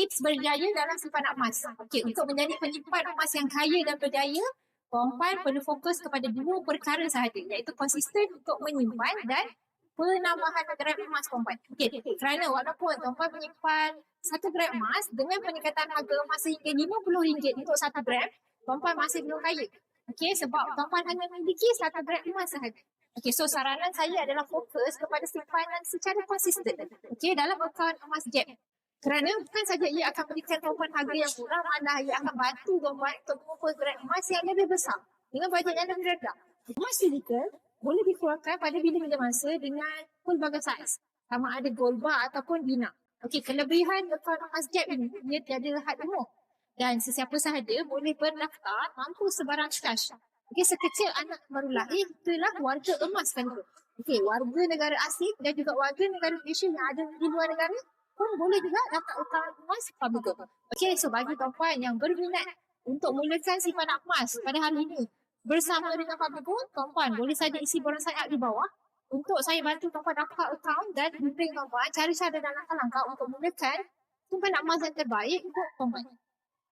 tips berjaya dalam simpanan emas. Okey, untuk menjadi penyimpan emas yang kaya dan berjaya, tuan-puan perlu fokus kepada 2 perkara sahaja, iaitu konsisten untuk menyimpan dan penambahan gram emas tuan-puan. Okey, kerana walaupun tuan-puan menyimpan 1 gram emas dengan peningkatan harga emas sehingga RM50 untuk 1 gram, tuan-puan masih belum kaya. Okey, sebab tuan-puan hanya memiliki 1 gram emas sahaja. Okey, so saranan saya adalah fokus kepada simpanan secara konsisten. Okey, dalam akaun emas JEB. Kerana bukan saja ia akan berikan tuan-puan harga yang murah, malah ia akan bantu tuan-puan untuk mengumpul gram emas yang lebih besar dengan bajet yang lebih rendah. Emas fizikal boleh dikeluarkan pada bila-bila masa dengan pelbagai saiz, sama ada gold bar ataupun bina. Okey, kelebihan akaun emas JEB ini, ia tiada had umur dan sesiapa sahaja boleh berdaftar mampu sebarang cash. Okey, sekecil anak baru lahir, itulah warga emas kan tu. Okey, warga negara asing dan juga warga negara Malaysia yang ada di luar negara pun boleh juga daftar akaun emas Fabigo. Okey, so bagi tuan-puan yang berminat untuk mulakan simpanan emas pada hari ini bersama dengan Fabigo, tuan-puan boleh saja isi borang sign up di bawah untuk saya bantu tuan-puan daftar akaun dan bimbing tuan-puan cara-cara dan langkah-langkah untuk mulakan simpanan emas yang terbaik untuk tuan-puan.